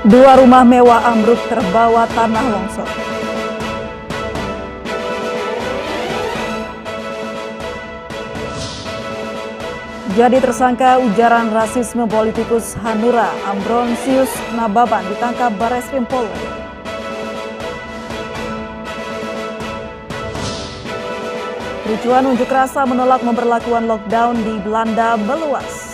Dua rumah mewah ambruk terbawa tanah longsor. Jadi tersangka ujaran rasisme politikus Hanura Ambrosius Nababan ditangkap Barreskrim Polri. Kericuan unjuk rasa menolak pemberlakuan lockdown di Belanda meluas.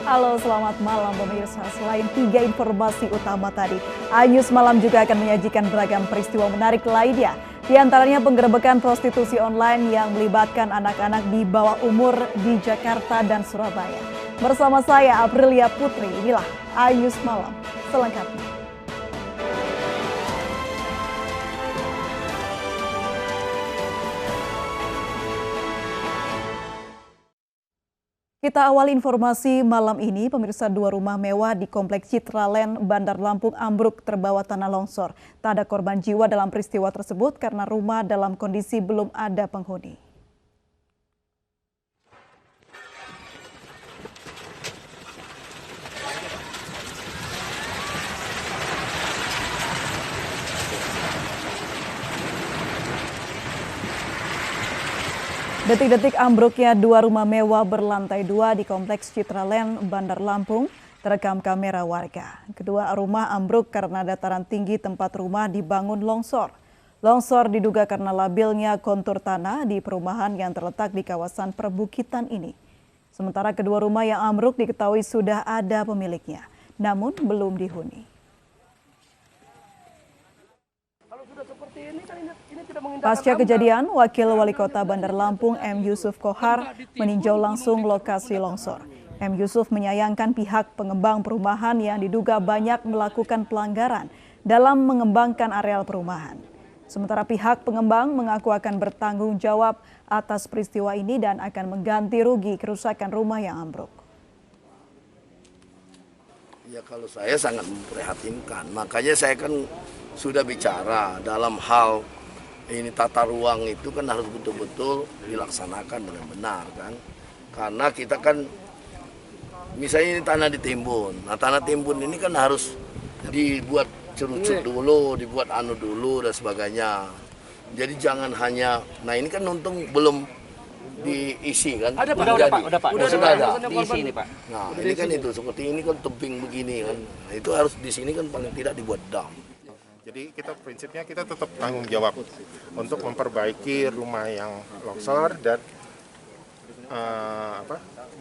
Halo, selamat malam pemirsa. Selain 3 informasi utama tadi, Ayus Malam juga akan menyajikan beragam peristiwa menarik lainnya. Di antaranya penggerebekan prostitusi online yang melibatkan anak-anak di bawah umur di Jakarta dan Surabaya. Bersama saya Aprilia Putri, inilah Ayus Malam selengkapnya. Kita awali informasi malam ini, pemirsa. 2 rumah mewah di Kompleks Citraland, Bandar Lampung ambruk terbawa tanah longsor. Tak ada korban jiwa dalam peristiwa tersebut karena rumah dalam kondisi belum ada penghuni. Detik-detik ambruknya 2 rumah mewah berlantai 2 di Kompleks Citraland, Bandar Lampung terekam kamera warga. Kedua rumah ambruk karena dataran tinggi tempat rumah dibangun longsor. Longsor diduga karena labilnya kontur tanah di perumahan yang terletak di kawasan perbukitan ini. Sementara kedua rumah yang ambruk diketahui sudah ada pemiliknya, namun belum dihuni. Pasca kejadian, Wakil Wali Kota Bandar Lampung M. Yusuf Kohar meninjau langsung lokasi longsor. M. Yusuf menyayangkan pihak pengembang perumahan yang diduga banyak melakukan pelanggaran dalam mengembangkan areal perumahan. Sementara pihak pengembang mengaku akan bertanggung jawab atas peristiwa ini dan akan mengganti rugi kerusakan rumah yang ambruk. Ya, kalau saya sangat memprihatinkan, makanya saya kan sudah bicara dalam hal ini tata ruang itu kan harus betul-betul dilaksanakan dengan benar kan. Karena kita kan misalnya ini tanah ditimbun. Nah, tanah timbun ini kan harus dibuat cerut dulu, dibuat dulu dan sebagainya. Jadi jangan hanya, nah ini kan untung belum diisi kan. Ada Pak, sudah ada. Diisi ini Pak. Nah, ini kan itu seperti ini kan tebing begini kan. Nah, itu harus di sini kan paling tidak dibuat dam. Jadi prinsipnya kita tetap tanggung jawab untuk memperbaiki rumah yang longsor dan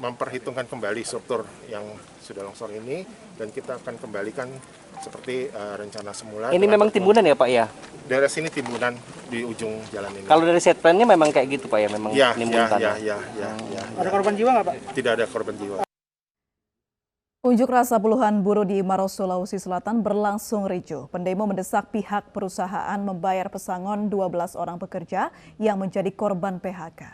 memperhitungkan kembali struktur yang sudah longsor ini, dan kita akan kembalikan seperti rencana semula. Ini memang timbunan ya Pak ya? Daerah sini timbunan di ujung jalan ini. Kalau dari set plan-nya memang kayak gitu Pak ya? Memang nimbun tanah? Ya. Ada korban jiwa nggak Pak? Tidak ada korban jiwa. Unjuk rasa puluhan buruh di Maros, Sulawesi Selatan berlangsung ricuh. Pendemo mendesak pihak perusahaan membayar pesangon 12 orang pekerja yang menjadi korban PHK.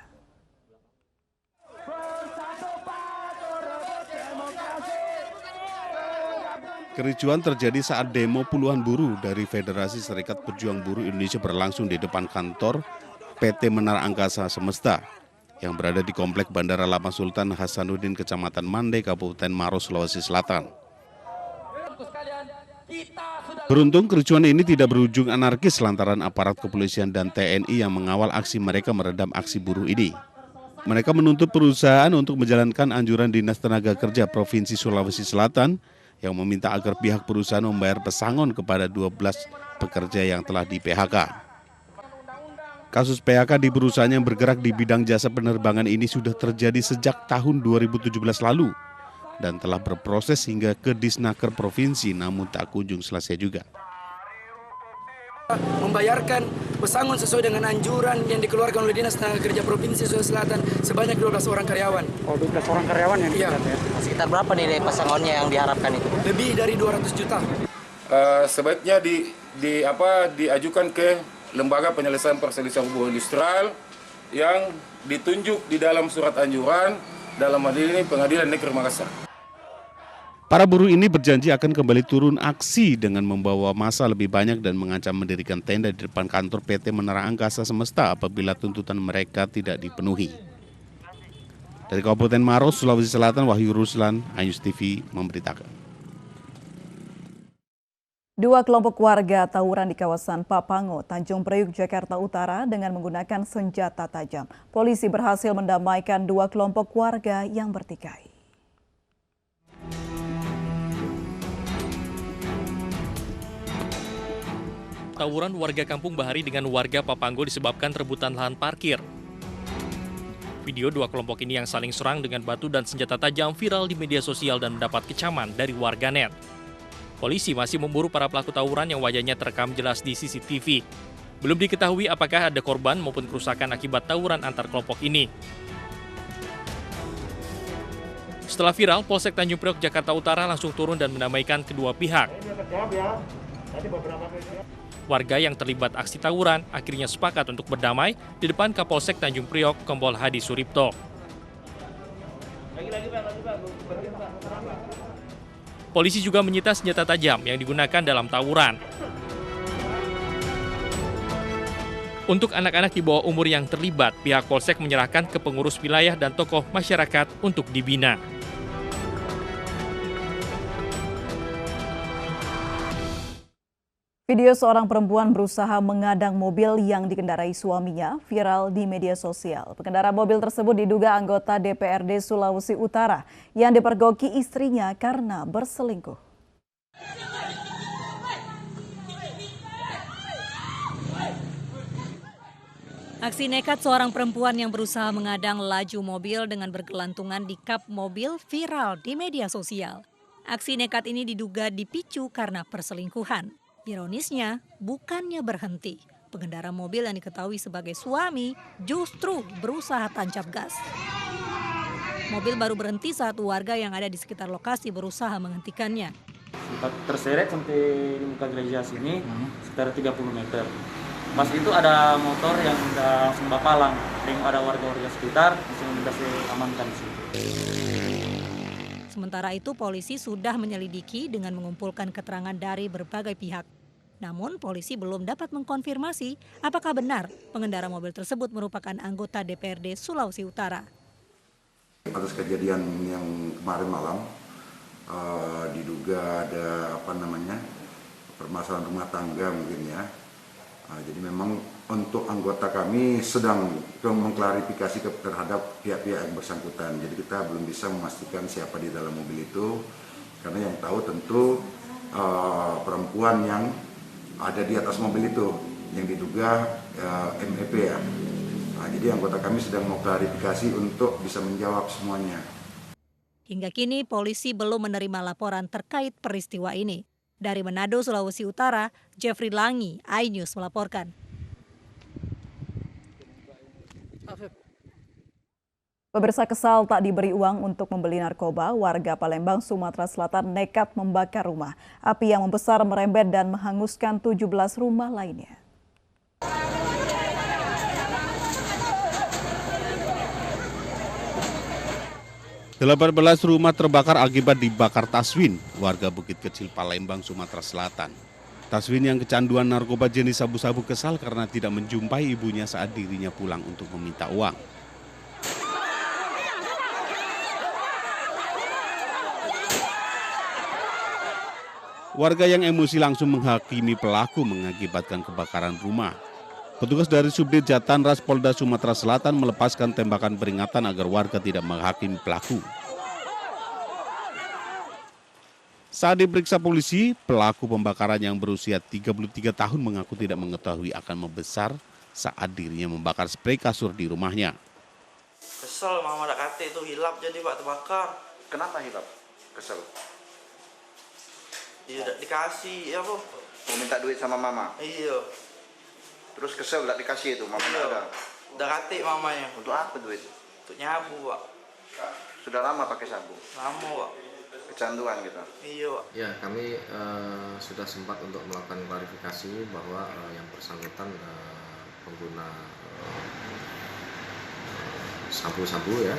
Kericuan terjadi saat demo puluhan buruh dari Federasi Serikat Pejuang Buruh Indonesia berlangsung di depan kantor PT Menara Angkasa Semesta yang berada di Komplek Bandara Lama Sultan Hasanuddin, Kecamatan Mandai, Kabupaten Maros, Sulawesi Selatan. Beruntung kericuan ini tidak berujung anarkis lantaran aparat kepolisian dan TNI yang mengawal aksi mereka meredam aksi buruh ini. Mereka menuntut perusahaan untuk menjalankan anjuran Dinas Tenaga Kerja Provinsi Sulawesi Selatan yang meminta agar pihak perusahaan membayar pesangon kepada 12 pekerja yang telah di PHK. Kasus PHK di perusahaan yang bergerak di bidang jasa penerbangan ini sudah terjadi sejak tahun 2017 lalu dan telah berproses hingga ke Disnaker Provinsi, namun tak kunjung selesai juga. Membayarkan pesangon sesuai dengan anjuran yang dikeluarkan oleh Dinas Tenaga Kerja Provinsi Sulawesi Selatan sebanyak 12 orang karyawan. Oh, 12 orang karyawan yang ya. Sekitar berapa nih pesangonnya yang diharapkan itu? Lebih dari 200 juta. Sebaiknya diajukan ke Lembaga Penyelesaian Perselisihan Hubungan Industrial yang ditunjuk di dalam surat anjuran dalam hal ini Pengadilan Negeri Makassar. Para buruh ini berjanji akan kembali turun aksi dengan membawa massa lebih banyak dan mengancam mendirikan tenda di depan kantor PT Menara Angkasa Semesta apabila tuntutan mereka tidak dipenuhi. Dari Kabupaten Maros, Sulawesi Selatan, Wahyu Ruslan, Anyus TV memberitakan. Dua kelompok warga tawuran di kawasan Papango, Tanjung Priuk, Jakarta Utara dengan menggunakan senjata tajam. Polisi berhasil mendamaikan dua kelompok warga yang bertikai. Tawuran warga Kampung Bahari dengan warga Papango disebabkan rebutan lahan parkir. Video dua kelompok ini yang saling serang dengan batu dan senjata tajam viral di media sosial dan mendapat kecaman dari warganet. Polisi masih memburu para pelaku tawuran yang wajahnya terekam jelas di CCTV. Belum diketahui apakah ada korban maupun kerusakan akibat tawuran antar kelompok ini. Setelah viral, Polsek Tanjung Priok, Jakarta Utara langsung turun dan mendamaikan kedua pihak. Warga yang terlibat aksi tawuran akhirnya sepakat untuk berdamai di depan Kapolsek Tanjung Priok, Kompol Hadi Suripto. Polisi juga menyita senjata tajam yang digunakan dalam tawuran. Untuk anak-anak di bawah umur yang terlibat, pihak Polsek menyerahkan ke pengurus wilayah dan tokoh masyarakat untuk dibina. Video seorang perempuan berusaha mengadang mobil yang dikendarai suaminya viral di media sosial. Pengendara mobil tersebut diduga anggota DPRD Sulawesi Utara yang dipergoki istrinya karena berselingkuh. Aksi nekat seorang perempuan yang berusaha mengadang laju mobil dengan bergelantungan di kap mobil viral di media sosial. Aksi nekat ini diduga dipicu karena perselingkuhan. Ironisnya, bukannya berhenti. Pengendara mobil yang diketahui sebagai suami justru berusaha tancap gas. Mobil baru berhenti saat warga yang ada di sekitar lokasi berusaha menghentikannya. Sempat terseret sampai di muka gereja sini, sekitar 30 meter. Pas itu ada motor yang udah langsung bapalang. Tengok ada warga-warga sekitar, langsung udah amankan di situ. Sementara itu, polisi sudah menyelidiki dengan mengumpulkan keterangan dari berbagai pihak. Namun, polisi belum dapat mengkonfirmasi apakah benar pengendara mobil tersebut merupakan anggota DPRD Sulawesi Utara. Atas kejadian yang kemarin malam, diduga ada permasalahan rumah tangga mungkin ya. Jadi memang untuk anggota kami sedang mengklarifikasi terhadap pihak-pihak yang bersangkutan. Jadi kita belum bisa memastikan siapa di dalam mobil itu, karena yang tahu tentu perempuan yang ada di atas mobil itu, yang diduga MEP ya. Jadi anggota kami sedang mengklarifikasi untuk bisa menjawab semuanya. Hingga kini polisi belum menerima laporan terkait peristiwa ini. Dari Manado, Sulawesi Utara, Jeffrey Langi, iNews melaporkan. Pemirsa, kesal tak diberi uang untuk membeli narkoba, warga Palembang, Sumatera Selatan nekat membakar rumah. Api yang membesar merembet dan menghanguskan 17 rumah lainnya. Delapan 18 rumah terbakar akibat dibakar Taswin, warga Bukit Kecil Palembang, Sumatera Selatan. Taswin yang kecanduan narkoba jenis sabu-sabu kesal karena tidak menjumpai ibunya saat dirinya pulang untuk meminta uang. Warga yang emosi langsung menghakimi pelaku mengakibatkan kebakaran rumah. Petugas dari Subdit Jatanras Polda Sumatera Selatan melepaskan tembakan peringatan agar warga tidak menghakimi pelaku. Saat diperiksa polisi, pelaku pembakaran yang berusia 33 tahun mengaku tidak mengetahui akan membesar saat dirinya membakar sprei kasur di rumahnya. Kesel, mama ada kata itu hilap jadi Pak terbakar. Kenapa hilap? Kesel? Iya, udah dikasih, ya Bu. Mau minta duit sama mama? Iya. Terus kesel tidak dikasih itu, mama ada? Udah kata mamanya. Untuk apa duit? Untuk nyabu Pak. Sudah lama pakai sabu? Lama Pak. Kecanduan gitu? Iya Pak. Ya, kami sudah sempat untuk melakukan klarifikasi bahwa yang bersangkutan pengguna sabu-sabu ya.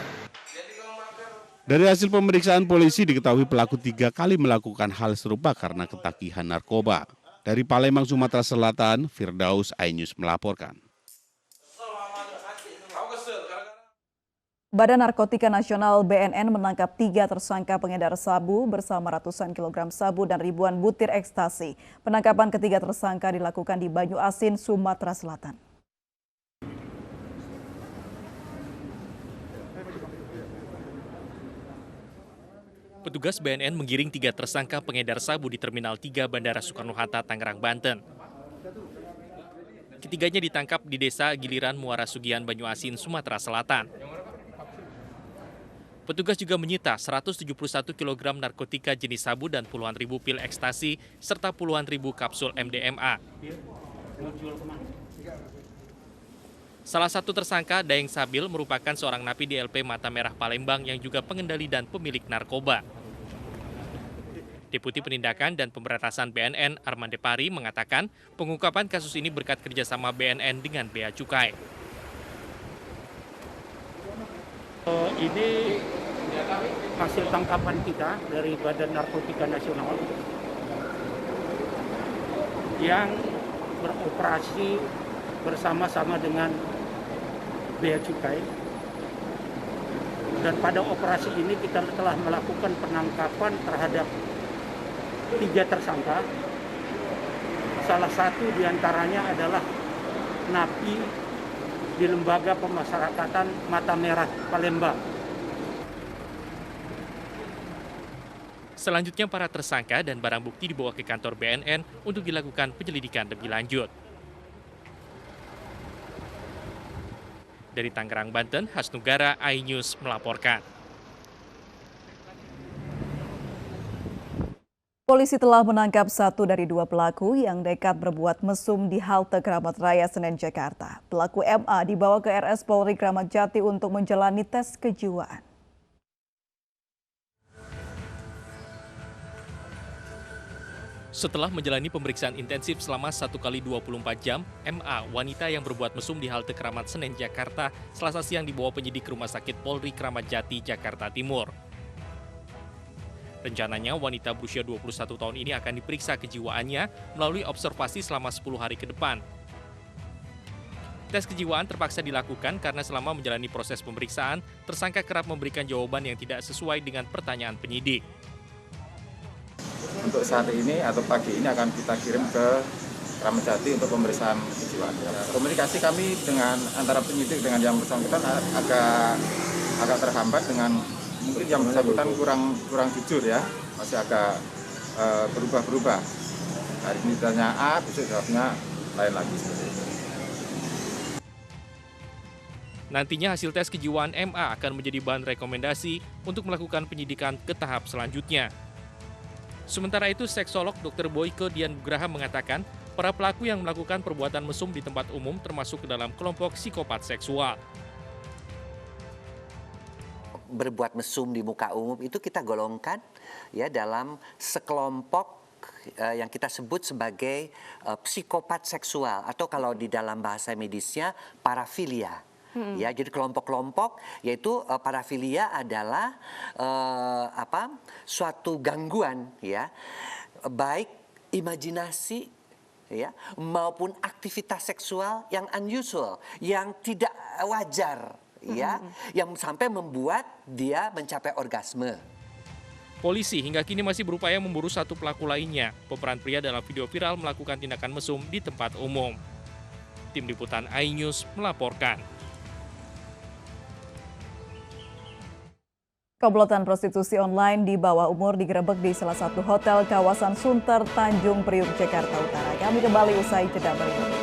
Dari hasil pemeriksaan polisi diketahui pelaku 3 kali melakukan hal serupa karena ketagihan narkoba. Dari Palembang, Sumatera Selatan, Firdaus, iNews melaporkan. Badan Narkotika Nasional BNN menangkap 3 tersangka pengedar sabu bersama ratusan kilogram sabu dan ribuan butir ekstasi. Penangkapan ketiga tersangka dilakukan di Banyu Asin, Sumatera Selatan. Petugas BNN menggiring 3 tersangka pengedar sabu di Terminal 3 Bandara Soekarno-Hatta, Tangerang, Banten. Ketiganya ditangkap di Desa Giliran Muara Sugian, Banyu Asin, Sumatera Selatan. Petugas juga menyita 171 kg narkotika jenis sabu dan puluhan ribu pil ekstasi serta puluhan ribu kapsul MDMA. Salah satu tersangka, Daeng Sabil, merupakan seorang napi di LP Mata Merah Palembang yang juga pengendali dan pemilik narkoba. Deputi Penindakan dan Pemberantasan BNN, Armande Pari, mengatakan pengungkapan kasus ini berkat kerjasama BNN dengan Bea Cukai. Ini hasil tangkapan kita dari Badan Narkotika Nasional yang beroperasi bersama-sama dengan Bea Cukai. Dan pada operasi ini kita telah melakukan penangkapan terhadap 3 tersangka. Salah satu diantaranya adalah napi di Lembaga Pemasyarakatan Mata Merah Palembang. Selanjutnya para tersangka dan barang bukti dibawa ke kantor BNN untuk dilakukan penyelidikan lebih lanjut. Dari Tangerang, Banten, Hasnugara, iNews melaporkan. Polisi telah menangkap 1 dari 2 pelaku yang nekat berbuat mesum di halte Kramat Raya, Senen, Jakarta. Pelaku MA dibawa ke RS Polri Kramat Jati untuk menjalani tes kejiwaan. Setelah menjalani pemeriksaan intensif selama 1 kali 24 jam, MA, wanita yang berbuat mesum di halte Kramat Senen, Jakarta, Selasa siang dibawa penyidik Rumah Sakit Polri Kramat Jati, Jakarta Timur. Rencananya wanita berusia 21 tahun ini akan diperiksa kejiwaannya melalui observasi selama 10 hari ke depan. Tes kejiwaan terpaksa dilakukan karena selama menjalani proses pemeriksaan, tersangka kerap memberikan jawaban yang tidak sesuai dengan pertanyaan penyidik. Untuk saat ini atau pagi ini akan kita kirim ke Kramat Jati untuk pemeriksaan kejiwaan. Komunikasi kami dengan antara penyidik dengan yang bersangkutan agak terhambat dengan mungkin yang bersangkutan kurang jujur ya, masih agak berubah-berubah. Hari ini ditanya A, besok jawabnya lain lagi seperti itu. Nantinya hasil tes kejiwaan MA akan menjadi bahan rekomendasi untuk melakukan penyidikan ke tahap selanjutnya. Sementara itu, seksolog Dr. Boyke Dian Nugraha mengatakan para pelaku yang melakukan perbuatan mesum di tempat umum termasuk ke dalam kelompok psikopat seksual. Berbuat mesum di muka umum itu kita golongkan ya dalam sekelompok yang kita sebut sebagai psikopat seksual atau kalau di dalam bahasa medisnya parafilia. Ya, jadi kelompok-kelompok yaitu parafilia adalah suatu gangguan ya, baik imajinasi ya maupun aktivitas seksual yang unusual, yang tidak wajar ya, yang sampai membuat dia mencapai orgasme. Polisi hingga kini masih berupaya memburu 1 pelaku lainnya. Pemeran pria dalam video viral melakukan tindakan mesum di tempat umum. Tim Liputan iNews melaporkan. Komplotan prostitusi online di bawah umur digerebek di salah satu hotel kawasan Sunter, Tanjung Priuk, Jakarta Utara. Kami kembali usai jeda berikut.